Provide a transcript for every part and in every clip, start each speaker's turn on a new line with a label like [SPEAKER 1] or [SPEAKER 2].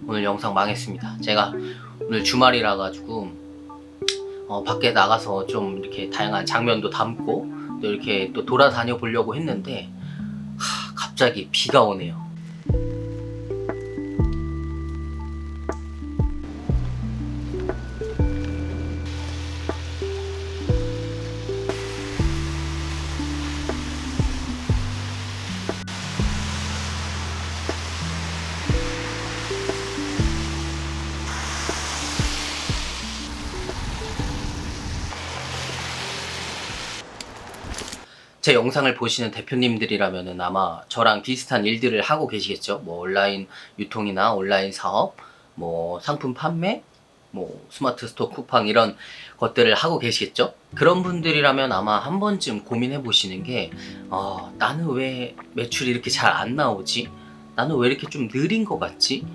[SPEAKER 1] 오늘 영상 망했습니다. 제가 오늘 주말이라 가지고 밖에 나가서 좀 이렇게 다양한 장면도 담고 또 이렇게 또 돌아다녀 보려고 했는데 갑자기 비가 오네요. 제 영상을 보시는 대표님들이라면은 아마 저랑 비슷한 일들을 하고 계시겠죠. 뭐 온라인 유통이나 온라인 사업, 뭐 상품 판매, 뭐 스마트 스토어 쿠팡 이런 것들을 하고 계시겠죠. 그런 분들이라면 아마 한 번쯤 고민해 보시는 게 나는 왜 매출이 이렇게 잘 안 나오지? 나는 왜 이렇게 좀 느린 것 같지?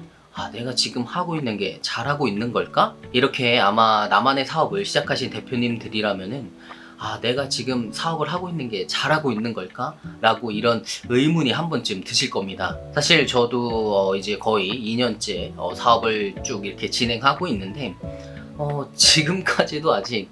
[SPEAKER 1] 내가 지금 하고 있는 게 잘하고 있는 걸까? 이렇게 아마 나만의 사업을 시작하신 대표님들이라면은 내가 지금 사업을 하고 있는 게 잘하고 있는 걸까? 라고 이런 의문이 한 번쯤 드실 겁니다. 사실 저도 이제 거의 2년째 사업을 쭉 이렇게 진행하고 있는데 지금까지도 아직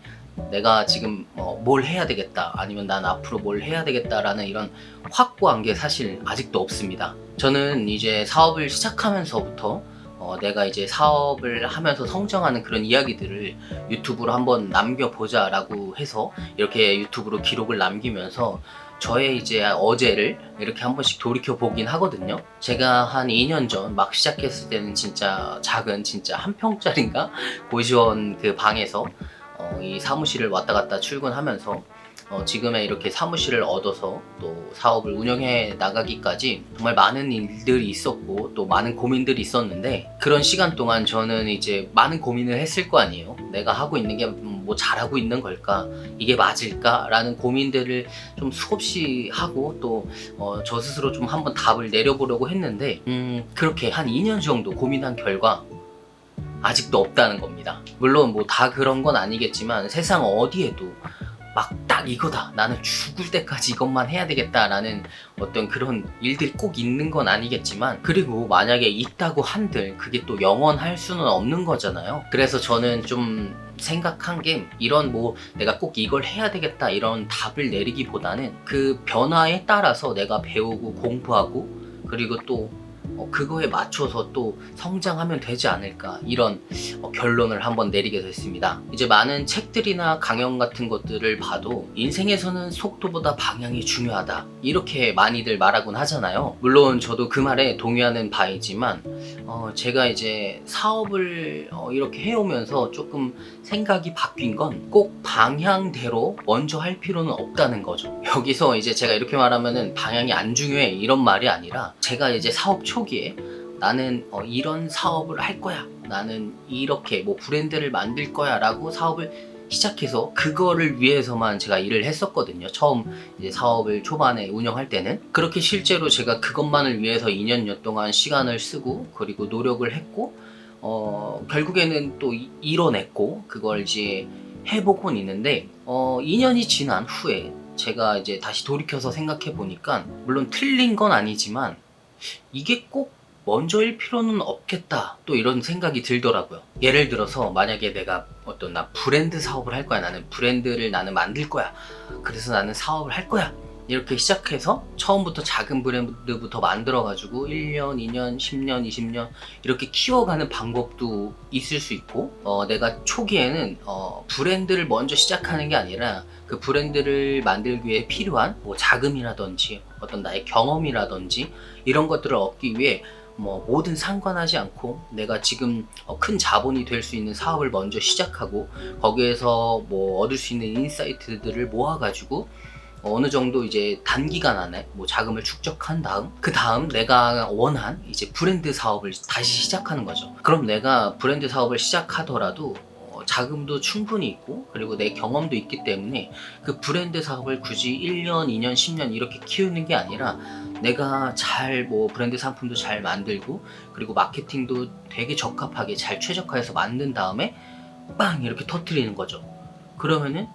[SPEAKER 1] 내가 지금 뭘 해야 되겠다 아니면 난 앞으로 뭘 해야 되겠다라는 이런 확고한 게 사실 아직도 없습니다. 저는 이제 사업을 시작하면서부터 내가 이제 사업을 하면서 성장하는 그런 이야기들을 유튜브로 한번 남겨보자 라고 해서 이렇게 유튜브로 기록을 남기면서 저의 이제 어제를 이렇게 한 번씩 돌이켜 보긴 하거든요. 제가 한 2년 전 막 시작했을 때는 진짜 작은 진짜 한 평짜리인가 고시원 그 방에서 이 사무실을 왔다 갔다 출근하면서 지금의 이렇게 사무실을 얻어서 또 사업을 운영해 나가기까지 정말 많은 일들이 있었고 또 많은 고민들이 있었는데, 그런 시간 동안 저는 이제 많은 고민을 했을 거 아니에요. 내가 하고 있는 게 뭐 잘하고 있는 걸까? 이게 맞을까? 라는 고민들을 좀 수없이 하고 또 저 스스로 좀 한번 답을 내려보려고 했는데 그렇게 한 2년 정도 고민한 결과 아직도 없다는 겁니다. 물론 뭐 다 그런 건 아니겠지만 세상 어디에도 막 딱 이거다, 나는 죽을 때까지 이것만 해야 되겠다라는 어떤 그런 일들이 꼭 있는 건 아니겠지만, 그리고 만약에 있다고 한들 그게 또 영원할 수는 없는 거잖아요. 그래서 저는 좀 생각한 게, 이런 뭐 내가 꼭 이걸 해야 되겠다 이런 답을 내리기보다는 그 변화에 따라서 내가 배우고 공부하고 그리고 또 그거에 맞춰서 또 성장하면 되지 않을까, 이런 결론을 한번 내리게 됐습니다. 이제 많은 책들이나 강연 같은 것들을 봐도 인생에서는 속도보다 방향이 중요하다 이렇게 많이들 말하곤 하잖아요. 물론 저도 그 말에 동의하는 바이지만 제가 이제 사업을 이렇게 해오면서 조금 생각이 바뀐 건 꼭 방향대로 먼저 할 필요는 없다는 거죠. 여기서 이제 제가 이렇게 말하면은 방향이 안 중요해 이런 말이 아니라, 제가 이제 사업 초기에 나는 이런 사업을 할 거야, 나는 이렇게 뭐 브랜드를 만들 거야 라고 사업을 시작해서 그거를 위해서만 제가 일을 했었거든요. 처음 이제 사업을 초반에 운영할 때는 그렇게 실제로 제가 그것만을 위해서 2년여 동안 시간을 쓰고 그리고 노력을 했고 결국에는 또 이뤄냈고 그걸 이제 해보곤 있는데 2년이 지난 후에 제가 이제 다시 돌이켜서 생각해 보니까, 물론 틀린 건 아니지만 이게 꼭 먼저일 필요는 없겠다 또 이런 생각이 들더라고요. 예를 들어서 만약에 내가 나 브랜드 사업을 할 거야, 나는 브랜드를 나는 만들 거야, 그래서 나는 사업을 할 거야 이렇게 시작해서 처음부터 작은 브랜드부터 만들어가지고 1년, 2년, 10년, 20년 이렇게 키워가는 방법도 있을 수 있고, 내가 초기에는 브랜드를 먼저 시작하는 게 아니라 그 브랜드를 만들기 위해 필요한 뭐 자금이라든지 어떤 나의 경험이라든지 이런 것들을 얻기 위해 뭐 뭐든 상관하지 않고 내가 지금 큰 자본이 될 수 있는 사업을 먼저 시작하고 거기에서 뭐 얻을 수 있는 인사이트들을 모아가지고 어느 정도 이제 단기간 안에 뭐 자금을 축적한 다음, 그 다음 내가 원한 이제 브랜드 사업을 다시 시작하는 거죠. 그럼 내가 브랜드 사업을 시작하더라도 자금도 충분히 있고 그리고 내 경험도 있기 때문에 그 브랜드 사업을 굳이 1년, 2년, 10년 이렇게 키우는 게 아니라, 내가 잘 뭐 브랜드 상품도 잘 만들고 그리고 마케팅도 되게 적합하게 잘 최적화해서 만든 다음에 빵 이렇게 터트리는 거죠. 그러면은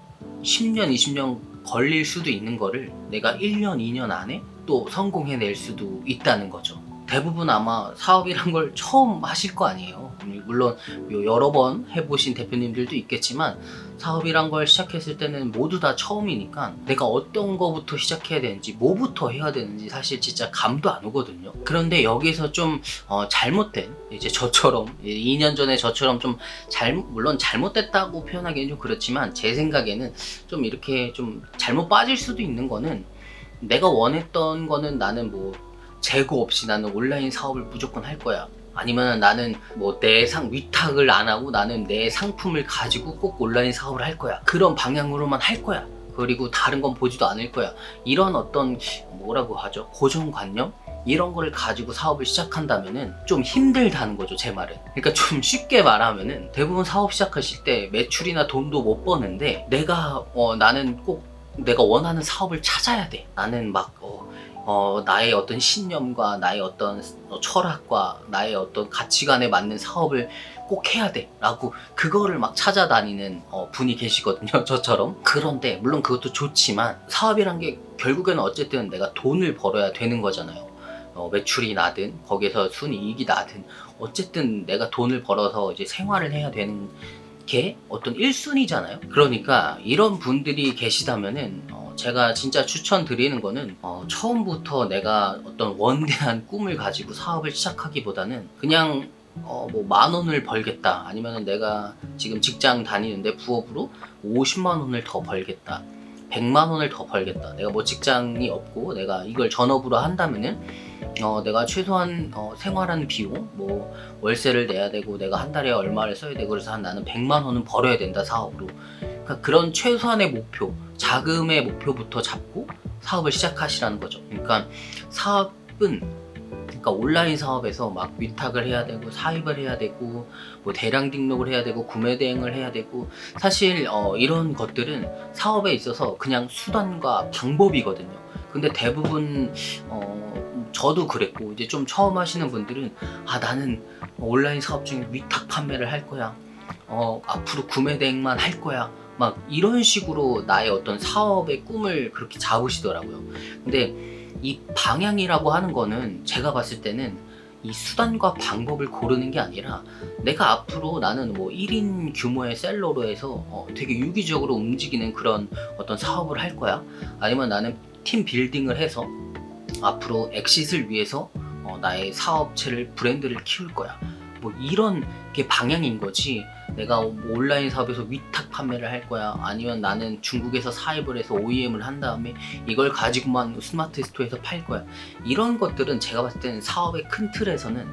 [SPEAKER 1] 10년, 20년 걸릴 수도 있는 거를 내가 1년, 2년 안에 또 성공해낼 수도 있다는 거죠. 대부분 아마 사업이란 걸 처음 하실 거 아니에요. 물론 여러 번 해보신 대표님들도 있겠지만 사업이란 걸 시작했을 때는 모두 다 처음이니까 내가 어떤 거부터 시작해야 되는지 뭐부터 해야 되는지 사실 진짜 감도 안 오거든요. 그런데 여기서 좀 잘못된, 이제 저처럼 2년 전에 저처럼 좀 물론 잘못됐다고 표현하기는 좀 그렇지만 제 생각에는 좀 이렇게 좀 잘못 빠질 수도 있는 거는, 내가 원했던 거는 나는 뭐 재고 없이 나는 온라인 사업을 무조건 할 거야, 아니면 나는 뭐 내 위탁을 안 하고 나는 내 상품을 가지고 꼭 온라인 사업을 할 거야, 그런 방향으로만 할 거야, 그리고 다른 건 보지도 않을 거야, 이런 어떤 뭐라고 하죠, 고정관념? 이런 거를 가지고 사업을 시작한다면은 좀 힘들다는 거죠, 제 말은. 그러니까 좀 쉽게 말하면은 대부분 사업 시작하실 때 매출이나 돈도 못 버는데 나는 꼭 내가 원하는 사업을 찾아야 돼. 나는 막 나의 어떤 신념과 나의 어떤 철학과 나의 어떤 가치관에 맞는 사업을 꼭 해야 돼 라고 그거를 막 찾아다니는 분이 계시거든요, 저처럼. 그런데 물론 그것도 좋지만 사업이란 게 결국에는 어쨌든 내가 돈을 벌어야 되는 거잖아요. 매출이 나든 거기에서 순이익이 나든 어쨌든 내가 돈을 벌어서 이제 생활을 해야 되는 게 어떤 1순위잖아요. 그러니까 이런 분들이 계시다면은 제가 진짜 추천드리는 거는 처음부터 내가 어떤 원대한 꿈을 가지고 사업을 시작하기보다는 그냥 뭐 10,000원을 벌겠다, 아니면 내가 지금 직장 다니는데 부업으로 50만 원을 더 벌겠다, 100만 원을 더 벌겠다, 내가 뭐 직장이 없고 내가 이걸 전업으로 한다면은 내가 최소한 생활하는 비용, 뭐 월세를 내야 되고 내가 한 달에 얼마를 써야 되고, 그래서 나는 100만 원은 벌어야 된다, 사업으로. 그러니까 그런 최소한의 목표, 자금의 목표부터 잡고 사업을 시작하시라는 거죠. 그러니까 사업은, 그러니까 온라인 사업에서 막 위탁을 해야 되고 사입을 해야 되고 뭐 대량 등록을 해야 되고 구매 대행을 해야 되고, 사실 이런 것들은 사업에 있어서 그냥 수단과 방법이거든요. 근데 대부분 저도 그랬고, 이제 좀 처음 하시는 분들은 나는 온라인 사업 중에 위탁 판매를 할 거야, 앞으로 구매 대행만 할 거야, 막 이런 식으로 나의 어떤 사업의 꿈을 그렇게 잡으시더라고요. 근데 이 방향이라고 하는 거는 제가 봤을 때는 이 수단과 방법을 고르는 게 아니라, 내가 앞으로 나는 뭐 1인 규모의 셀러로 해서 되게 유기적으로 움직이는 그런 어떤 사업을 할 거야, 아니면 나는 팀 빌딩을 해서 앞으로 엑싯을 위해서 나의 사업체를, 브랜드를 키울 거야, 뭐 이런 게 방향인 거지. 내가 온라인 사업에서 위탁 판매를 할 거야, 아니면 나는 중국에서 사입을 해서 OEM을 한 다음에 이걸 가지고만 스마트 스토어에서 팔 거야, 이런 것들은 제가 봤을 때는 사업의 큰 틀에서는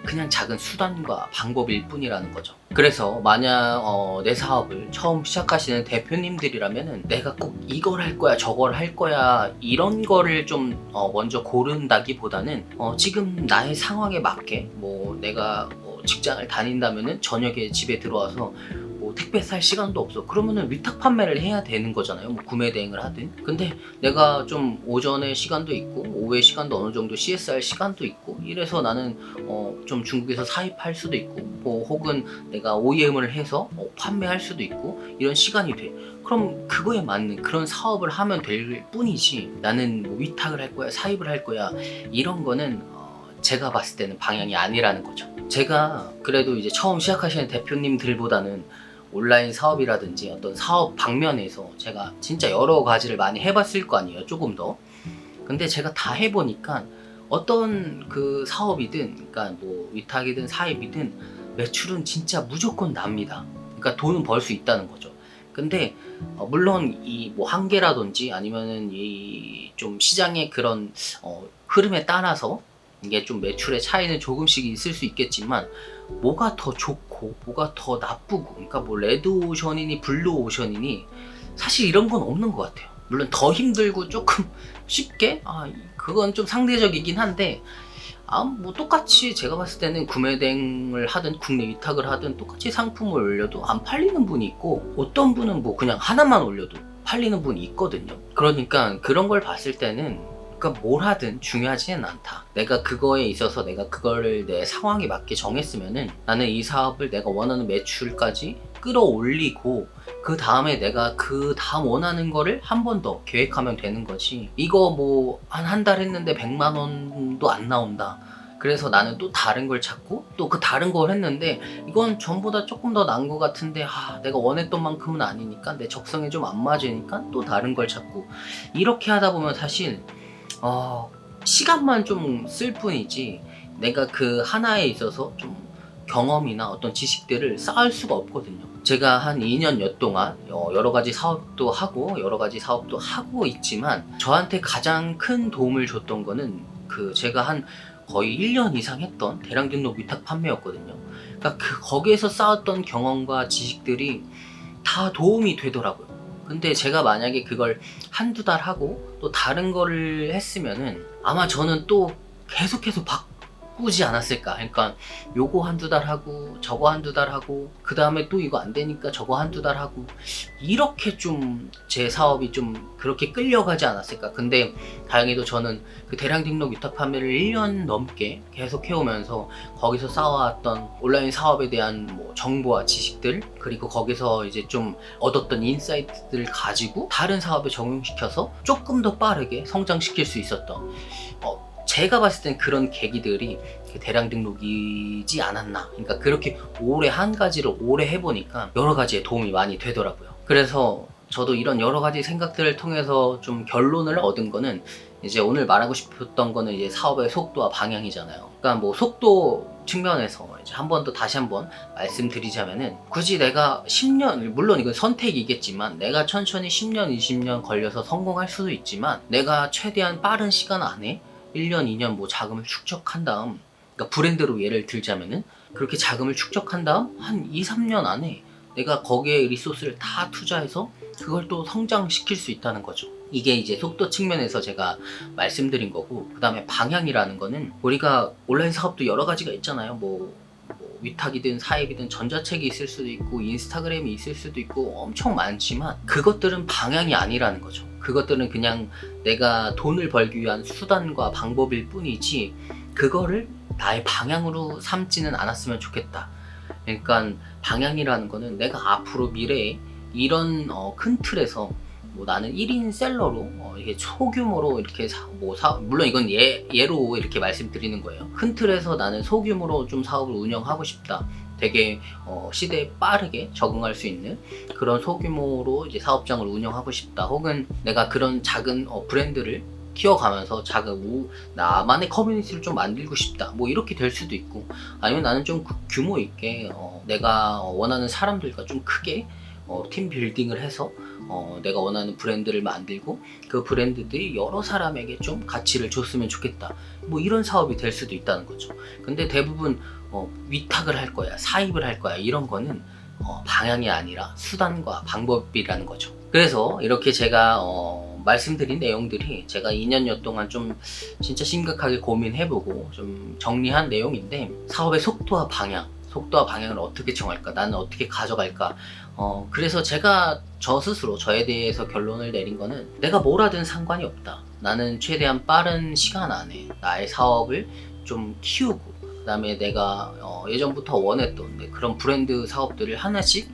[SPEAKER 1] 그냥 작은 수단과 방법일 뿐이라는 거죠. 그래서 만약 내 사업을 처음 시작하시는 대표님들이라면은 내가 꼭 이걸 할 거야 저걸 할 거야 이런 거를 좀 먼저 고른다기보다는 지금 나의 상황에 맞게, 뭐 내가 직장을 다닌다면은 저녁에 집에 들어와서 뭐 택배 살 시간도 없어, 그러면은 위탁 판매를 해야 되는 거잖아요, 뭐 구매 대행을 하든. 근데 내가 좀 오전에 시간도 있고 오후에 시간도 어느 정도 CSR 시간도 있고 이래서 나는 좀 중국에서 사입할 수도 있고, 뭐 혹은 내가 OEM을 해서 판매할 수도 있고 이런 시간이 돼. 그럼 그거에 맞는 그런 사업을 하면 될 뿐이지, 나는 뭐 위탁을 할 거야 사입을 할 거야 이런 거는 제가 봤을 때는 방향이 아니라는 거죠. 제가 그래도 이제 처음 시작하시는 대표님들보다는 온라인 사업이라든지 어떤 사업 방면에서 제가 진짜 여러 가지를 많이 해봤을 거 아니에요, 조금 더. 근데 제가 다 해보니까 어떤 그 사업이든, 그러니까 뭐 위탁이든 사입이든 매출은 진짜 무조건 납니다. 그러니까 돈은 벌 수 있다는 거죠. 근데 물론 이 뭐 한계라든지 아니면은 이 좀 시장의 그런 흐름에 따라서 이게 좀 매출의 차이는 조금씩 있을 수 있겠지만, 뭐가 더 좋고 뭐가 더 나쁘고, 그러니까 뭐 레드오션이니 블루오션이니 사실 이런 건 없는 것 같아요. 물론 더 힘들고 조금 쉽게 그건 좀 상대적이긴 한데, 뭐 똑같이 제가 봤을 때는 구매 대행을 하든 국내 위탁을 하든 똑같이 상품을 올려도 안 팔리는 분이 있고, 어떤 분은 뭐 그냥 하나만 올려도 팔리는 분이 있거든요. 그러니까 그런 걸 봤을 때는, 그러니까 뭘 하든 중요하지는 않다. 내가 그거에 있어서 내가 그거를 내 상황에 맞게 정했으면은 나는 이 사업을 내가 원하는 매출까지 끌어올리고 그 다음에 내가 그 다음 원하는 거를 한 번 더 계획하면 되는 거지. 이거 뭐 한 달 했는데 100만 원도 안 나온다, 그래서 나는 또 다른 걸 찾고 또 그 다른 걸 했는데 이건 전보다 조금 더 나은 것 같은데 내가 원했던 만큼은 아니니까 내 적성에 좀 안 맞으니까 또 다른 걸 찾고 이렇게 하다 보면 사실 시간만 좀 쓸 뿐이지 내가 그 하나에 있어서 좀 경험이나 어떤 지식들을 쌓을 수가 없거든요. 제가 한 2년여 동안 여러 가지 사업도 하고 있지만 저한테 가장 큰 도움을 줬던 거는 제가 한 거의 1년 이상 했던 대량 등록 위탁 판매였거든요. 그러니까 거기에서 쌓았던 경험과 지식들이 다 도움이 되더라고요. 근데 제가 만약에 그걸 한두 달 하고 또 다른 거를 했으면은 아마 저는 또 계속해서 바꾸지 않았을까. 그러니까 요거 한두 달 하고 저거 한두 달 하고 그 다음에 또 이거 안 되니까 저거 한두 달 하고 이렇게 좀 제 사업이 좀 그렇게 끌려가지 않았을까. 근데 다행히도 저는 그 대량 등록 위탁 판매를 1년 넘게 계속 해오면서 거기서 쌓아왔던 온라인 사업에 대한 뭐 정보와 지식들 그리고 거기서 이제 좀 얻었던 인사이트들을 가지고 다른 사업에 적용시켜서 조금 더 빠르게 성장시킬 수 있었던 제가 봤을 땐 그런 계기들이 대량 등록이지 않았나. 그러니까 그렇게 오래 한 가지를 오래 해보니까 여러 가지에 도움이 많이 되더라고요. 그래서 저도 이런 여러 가지 생각들을 통해서 좀 결론을 얻은 거는 이제 오늘 말하고 싶었던 거는 이제 사업의 속도와 방향이잖아요. 그러니까 뭐 속도 측면에서 이제 다시 한번 말씀드리자면은 굳이 내가 10년, 물론 이건 선택이겠지만 내가 천천히 10년, 20년 걸려서 성공할 수도 있지만 내가 최대한 빠른 시간 안에 1년, 2년 뭐 자금을 축적한 다음 그러니까 브랜드로 예를 들자면은 그렇게 자금을 축적한 다음 한 2, 3년 안에 내가 거기에 리소스를 다 투자해서 그걸 또 성장시킬 수 있다는 거죠. 이게 이제 속도 측면에서 제가 말씀드린 거고 그 다음에 방향이라는 거는 우리가 온라인 사업도 여러 가지가 있잖아요. 뭐 위탁이든 사입이든 전자책이 있을 수도 있고 인스타그램이 있을 수도 있고 엄청 많지만 그것들은 방향이 아니라는 거죠. 그것들은 그냥 내가 돈을 벌기 위한 수단과 방법일 뿐이지 그거를 나의 방향으로 삼지는 않았으면 좋겠다. 그러니까 방향이라는 거는 내가 앞으로 미래에 이런 큰 틀에서 뭐 나는 1인 셀러로 이게 소규모로 이렇게 물론 이건 예로 이렇게 말씀드리는 거예요. 큰 틀에서 나는 소규모로 좀 사업을 운영하고 싶다. 되게 시대에 빠르게 적응할 수 있는 그런 소규모로 이제 사업장을 운영하고 싶다. 혹은 내가 그런 작은 브랜드를 키워가면서 나만의 커뮤니티를 좀 만들고 싶다. 뭐 이렇게 될 수도 있고 아니면 나는 좀 규모 있게 내가 원하는 사람들과 좀 크게 팀 빌딩을 해서 내가 원하는 브랜드를 만들고 그 브랜드들이 여러 사람에게 좀 가치를 줬으면 좋겠다. 뭐 이런 사업이 될 수도 있다는 거죠. 근데 대부분 위탁을 할 거야, 사입을 할 거야 이런 거는 방향이 아니라 수단과 방법이라는 거죠. 그래서 이렇게 제가 말씀드린 내용들이 제가 2년여 동안 좀 진짜 심각하게 고민해보고 좀 정리한 내용인데 사업의 속도와 방향을 어떻게 정할까? 나는 어떻게 가져갈까? 그래서 제가 저 스스로 저에 대해서 결론을 내린 거는 내가 뭘 하든 상관이 없다. 나는 최대한 빠른 시간 안에 나의 사업을 좀 키우고 그 다음에 내가 예전부터 원했던 그런 브랜드 사업들을 하나씩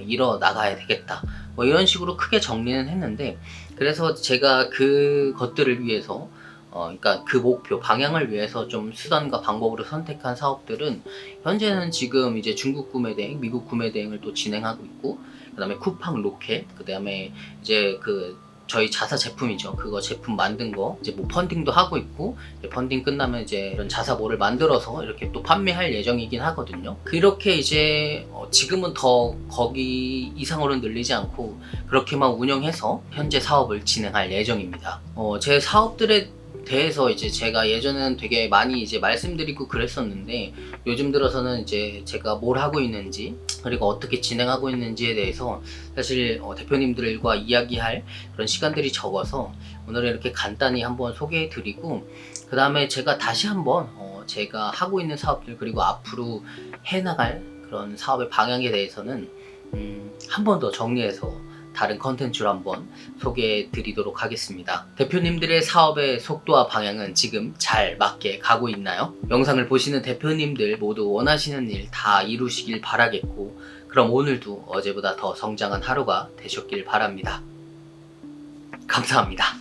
[SPEAKER 1] 이뤄 나가야 되겠다. 뭐 이런 식으로 크게 정리는 했는데 그래서 제가 그것들을 위해서 그러니까 그 목표, 방향을 위해서 좀 수단과 방법으로 선택한 사업들은 현재는 지금 이제 중국 구매 대행, 미국 구매 대행을 또 진행하고 있고 그 다음에 쿠팡 로켓, 그 다음에 이제 저희 자사 제품이죠. 그거 제품 만든 거 이제 뭐 펀딩도 하고 있고 펀딩 끝나면 이제 이런 자사몰을 만들어서 이렇게 또 판매할 예정이긴 하거든요. 그렇게 이제 지금은 더 거기 이상으로는 늘리지 않고 그렇게만 운영해서 현재 사업을 진행할 예정입니다. 제 사업들에 대해서 이제 제가 예전에는 되게 많이 이제 말씀드리고 그랬었는데 요즘 들어서는 이제 제가 뭘 하고 있는지 그리고 어떻게 진행하고 있는지에 대해서 사실 대표님들과 이야기할 그런 시간들이 적어서 오늘은 이렇게 간단히 한번 소개해 드리고 그 다음에 제가 다시 한번 제가 하고 있는 사업들 그리고 앞으로 해나갈 그런 사업의 방향에 대해서는 한 번 더 정리해서 다른 컨텐츠로 한번 소개해 드리도록 하겠습니다. 대표님들의 사업의 속도와 방향은 지금 잘 맞게 가고 있나요? 영상을 보시는 대표님들 모두 원하시는 일 다 이루시길 바라겠고 그럼 오늘도 어제보다 더 성장한 하루가 되셨길 바랍니다. 감사합니다.